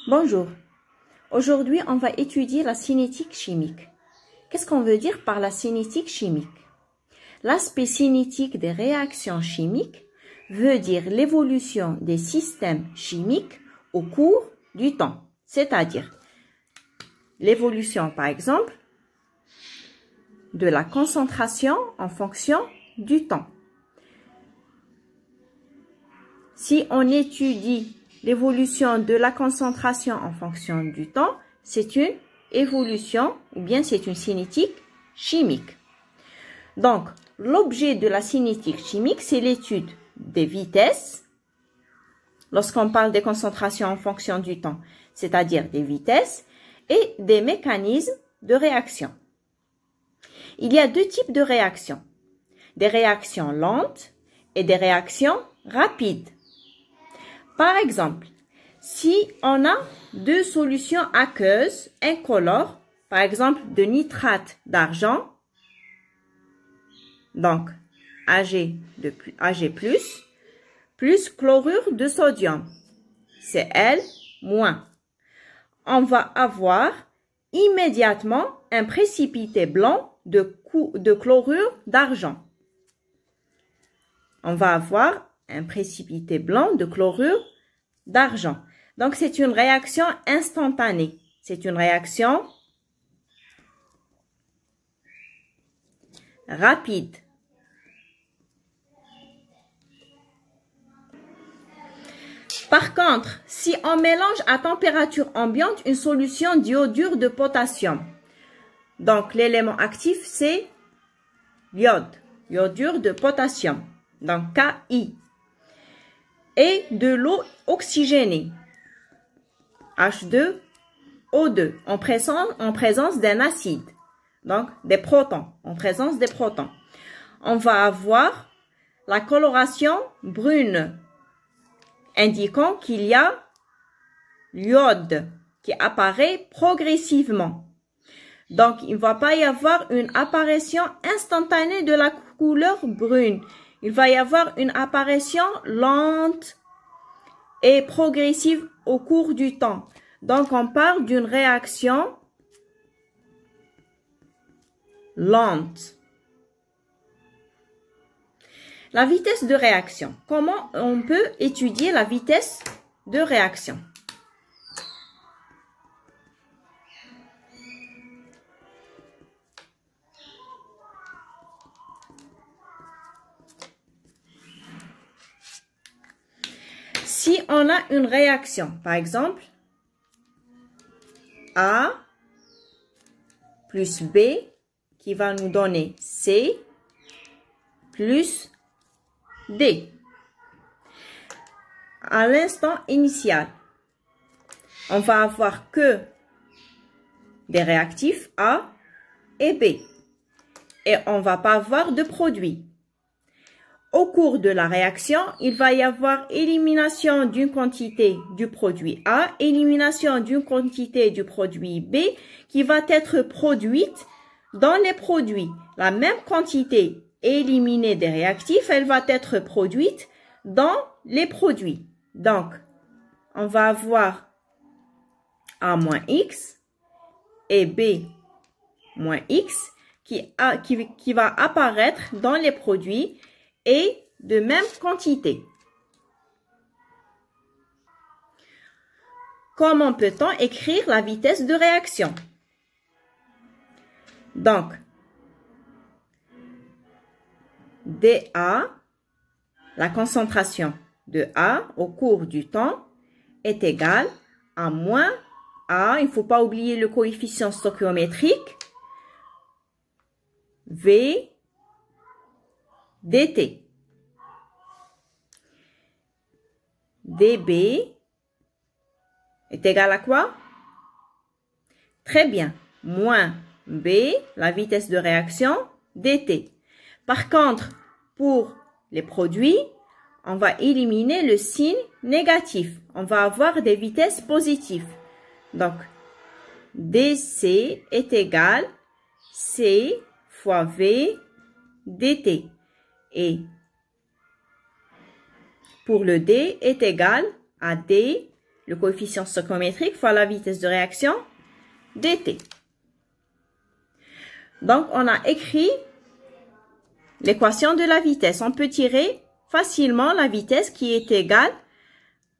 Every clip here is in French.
Bonjour. Aujourd'hui, on va étudier la cinétique chimique. Qu'est-ce qu'on veut dire par la cinétique chimique? L'aspect cinétique des réactions chimiques veut dire l'évolution des systèmes chimiques au cours du temps, c'est-à-dire l'évolution, par exemple, de la concentration en fonction du temps. Si on étudie l'évolution de la concentration en fonction du temps, c'est une évolution ou bien c'est une cinétique chimique. Donc, l'objet de la cinétique chimique, c'est l'étude des vitesses. Lorsqu'on parle des concentrations en fonction du temps, c'est-à-dire des vitesses et des mécanismes de réaction. Il y a deux types de réactions, des réactions lentes et des réactions rapides. Par exemple, si on a deux solutions aqueuses incolores, par exemple de nitrate d'argent, donc Ag plus chlorure de sodium, Cl-, on va avoir immédiatement un précipité blanc de chlorure d'argent. On va avoir un précipité blanc de chlorure d'argent. Donc, c'est une réaction instantanée. C'est une réaction rapide. Par contre, si on mélange à température ambiante une solution d'iodure de potassium, donc l'élément actif, c'est l'iode, iodure de potassium, donc Ki, et de l'eau oxygénée, H2O2, en présence d'un acide, donc des protons, en présence des protons. On va avoir la coloration brune, indiquant qu'il y a l'iode qui apparaît progressivement. Donc, il ne va pas y avoir une apparition instantanée de la couleur brune. Il va y avoir une apparition lente et progressive au cours du temps. Donc, on parle d'une réaction lente. La vitesse de réaction. Comment on peut étudier la vitesse de réaction? Si on a une réaction, par exemple, A plus B qui va nous donner C plus D. À l'instant initial, on va avoir que des réactifs A et B et on va pas avoir de produit. Au cours de la réaction, il va y avoir élimination d'une quantité du produit A, élimination d'une quantité du produit B qui va être produite dans les produits. La même quantité éliminée des réactifs, elle va être produite dans les produits. Donc, on va avoir A moins X et B moins X qui va apparaître dans les produits et de même quantité. Comment peut-on écrire la vitesse de réaction? Donc, dA, la concentration de A au cours du temps est égale à moins A, il ne faut pas oublier le coefficient stoichiométrique, V dt. dB est égal à quoi? Très bien. Moins B, la vitesse de réaction, dt. Par contre, pour les produits, on va éliminer le signe négatif. On va avoir des vitesses positives. Donc, dC est égal C fois V dt. Et pour le D est égal à D le coefficient stoichiométrique fois la vitesse de réaction dt. Donc, on a écrit l'équation de la vitesse. On peut tirer facilement la vitesse qui est égale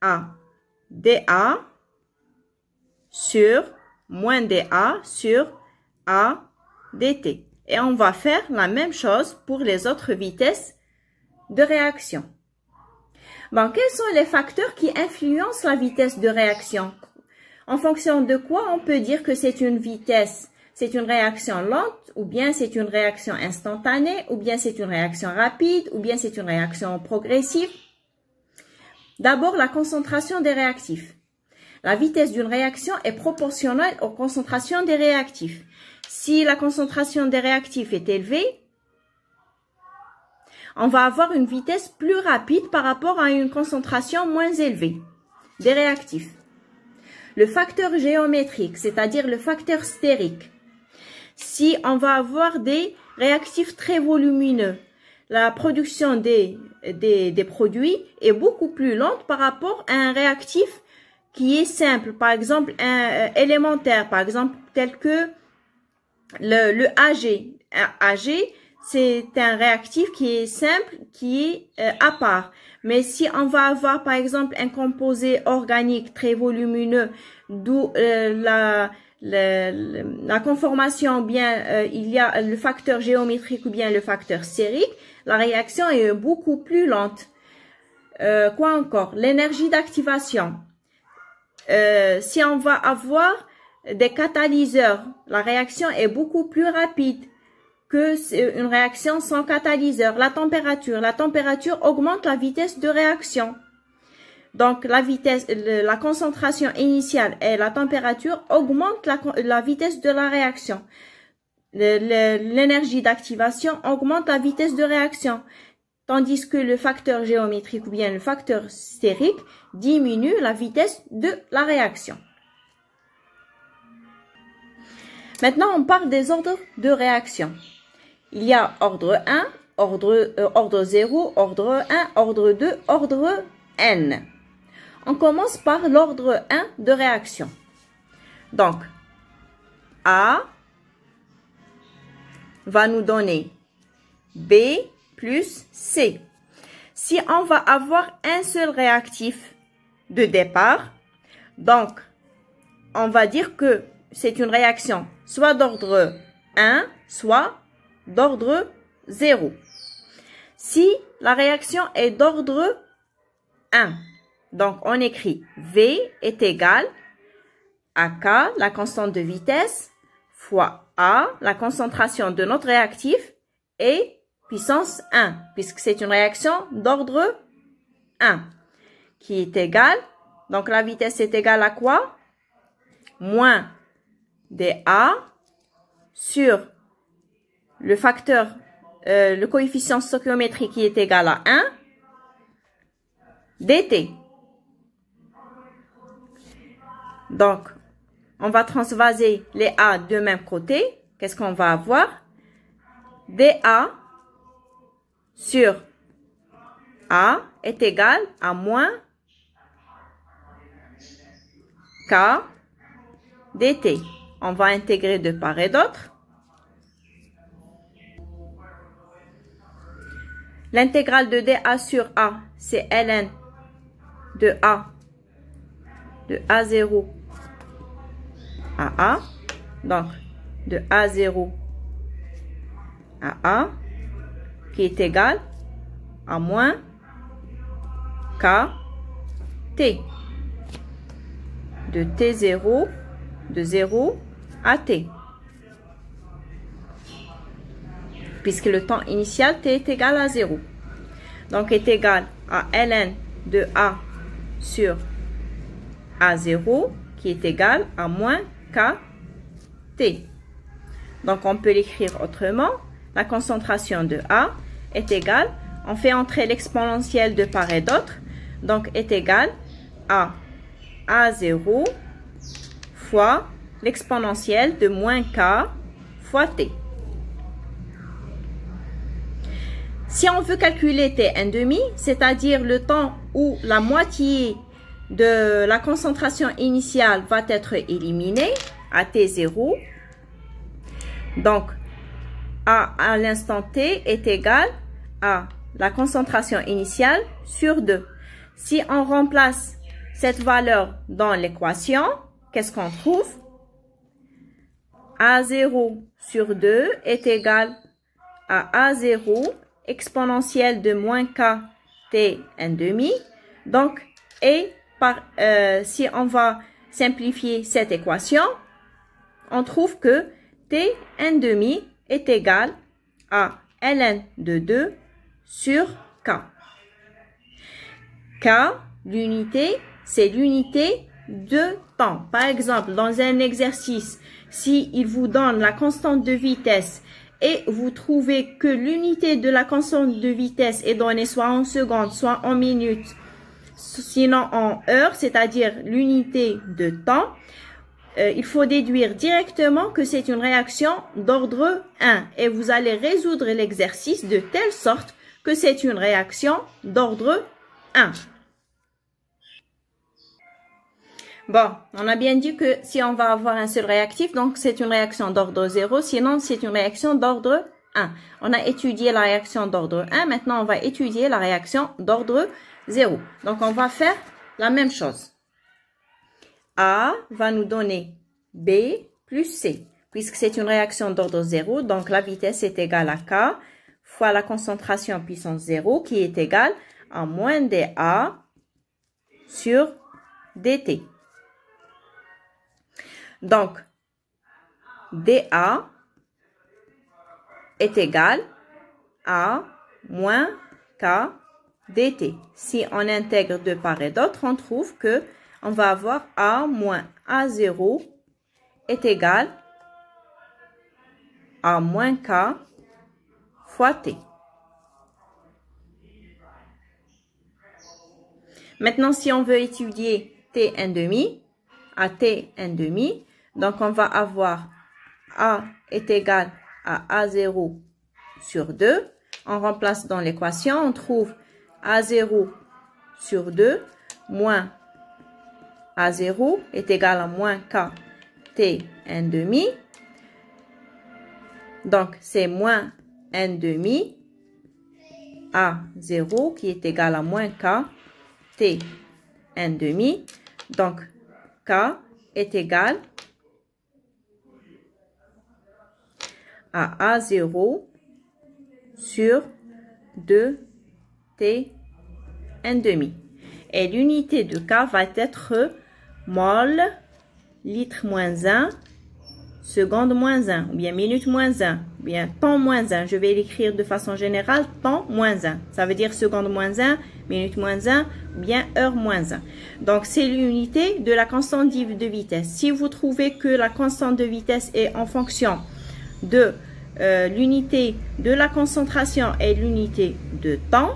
à dA sur moins dA sur A dt. Et on va faire la même chose pour les autres vitesses de réaction. Bon, quels sont les facteurs qui influencent la vitesse de réaction? En fonction de quoi on peut dire que c'est une vitesse, c'est une réaction lente, ou bien c'est une réaction instantanée, ou bien c'est une réaction rapide, ou bien c'est une réaction progressive? D'abord, la concentration des réactifs. La vitesse d'une réaction est proportionnelle aux concentrations des réactifs. Si la concentration des réactifs est élevée, on va avoir une vitesse plus rapide par rapport à une concentration moins élevée des réactifs. Le facteur géométrique, c'est-à-dire le facteur stérique. Si on va avoir des réactifs très volumineux, la production des produits est beaucoup plus lente par rapport à un réactif qui est simple, par exemple un élémentaire, par exemple tel que le Ag. Ag, c'est un réactif qui est simple, qui est à part. Mais si on va avoir par exemple un composé organique très volumineux, d'où la conformation, ou bien il y a le facteur géométrique ou bien le facteur stérique, la réaction est beaucoup plus lente. Quoi encore? L'énergie d'activation. Si on va avoir des catalyseurs, la réaction est beaucoup plus rapide que une réaction sans catalyseur. La température augmente la vitesse de réaction. Donc, la vitesse, la concentration initiale et la température augmentent la vitesse de la réaction. L'énergie d'activation augmente la vitesse de réaction, tandis que le facteur géométrique ou bien le facteur stérique diminue la vitesse de la réaction. Maintenant, on parle des ordres de réaction. Il y a ordre 1, ordre 0, ordre 1, ordre 2, ordre n. On commence par l'ordre 1 de réaction. Donc, A va nous donner B plus C. Si on va avoir un seul réactif de départ, donc, on va dire que c'est une réaction soit d'ordre 1, soit d'ordre 0. Si la réaction est d'ordre 1, donc on écrit V est égal à K, la constante de vitesse, fois A, la concentration de notre réactif, et puissance 1, puisque c'est une réaction d'ordre 1, qui est égale, donc la vitesse est égale à quoi? Moins dA sur le facteur, le coefficient stoichiométrique qui est égal à 1, dt. Donc, on va transvaser les A de même côté. Qu'est-ce qu'on va avoir? dA sur A est égal à moins K dt. On va intégrer de part et d'autre. L'intégrale de dA sur A, c'est ln de A0 à A. Donc, de A0 à A, qui est égal à moins K T. De T0, de 0 à T. Puisque le temps initial T est égal à 0. Donc, est égal à ln de A sur A0, qui est égal à moins KT. Donc, on peut l'écrire autrement. La concentration de A est égale, on fait entrer l'exponentielle de part et d'autre, donc est égal à A0 fois l'exponentielle de moins K fois T. Si on veut calculer T1,5, c'est-à-dire le temps où la moitié de la concentration initiale va être éliminé à T0. Donc, A à l'instant T est égal à la concentration initiale sur 2. Si on remplace cette valeur dans l'équation, qu'est-ce qu'on trouve? A0 sur 2 est égal à A0 exponentielle de moins K T 1/2. Donc, si on va simplifier cette équation, on trouve que T 1/2 est égal à ln de 2 sur K. K, l'unité, c'est l'unité de temps. Par exemple, dans un exercice, si il vous donne la constante de vitesse et vous trouvez que l'unité de la constante de vitesse est donnée soit en secondes, soit en minutes, sinon en heures, c'est-à-dire l'unité de temps, il faut déduire directement que c'est une réaction d'ordre 1 et vous allez résoudre l'exercice de telle sorte que c'est une réaction d'ordre 1. Bon, on a bien dit que si on va avoir un seul réactif, donc c'est une réaction d'ordre 0, sinon c'est une réaction d'ordre 1. On a étudié la réaction d'ordre 1, maintenant on va étudier la réaction d'ordre 0. Donc on va faire la même chose. A va nous donner B plus C, puisque c'est une réaction d'ordre 0, donc la vitesse est égale à K fois la concentration puissance 0, qui est égale à moins dA sur dt. Donc, dA est égal à moins K dt. Si on intègre de part et d'autre, on trouve que on va avoir A moins A0 est égal à moins K fois T. Maintenant, si on veut étudier T 1/2 à T 1/2, donc on va avoir A est égal à A0 sur 2. On remplace dans l'équation, on trouve A0 sur 2 moins A0 est égal à moins K T 1/2. Donc, c'est moins 1/2 A0 qui est égal à moins K T 1/2. Donc, K est égal à A0 sur 2 T 1/2. Et l'unité de K va être mol, litre moins 1, seconde moins 1, ou bien minute moins 1, ou bien temps moins 1. Je vais l'écrire de façon générale, temps moins 1. Ça veut dire seconde moins 1, minute moins 1, ou bien heure moins 1. Donc, c'est l'unité de la constante de vitesse. Si vous trouvez que la constante de vitesse est en fonction de l'unité de la concentration et l'unité de temps,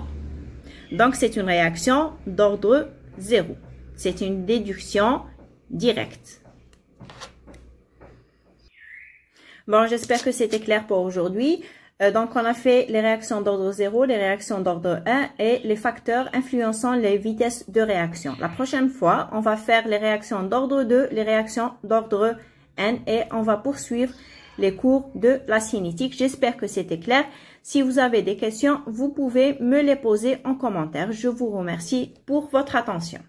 donc c'est une réaction d'ordre 0. C'est une déduction directe. Bon, j'espère que c'était clair pour aujourd'hui. Donc, on a fait les réactions d'ordre 0, les réactions d'ordre 1 et les facteurs influençant les vitesses de réaction. La prochaine fois, on va faire les réactions d'ordre 2, les réactions d'ordre N et on va poursuivre les cours de la cinétique. J'espère que c'était clair. Si vous avez des questions, vous pouvez me les poser en commentaire. Je vous remercie pour votre attention.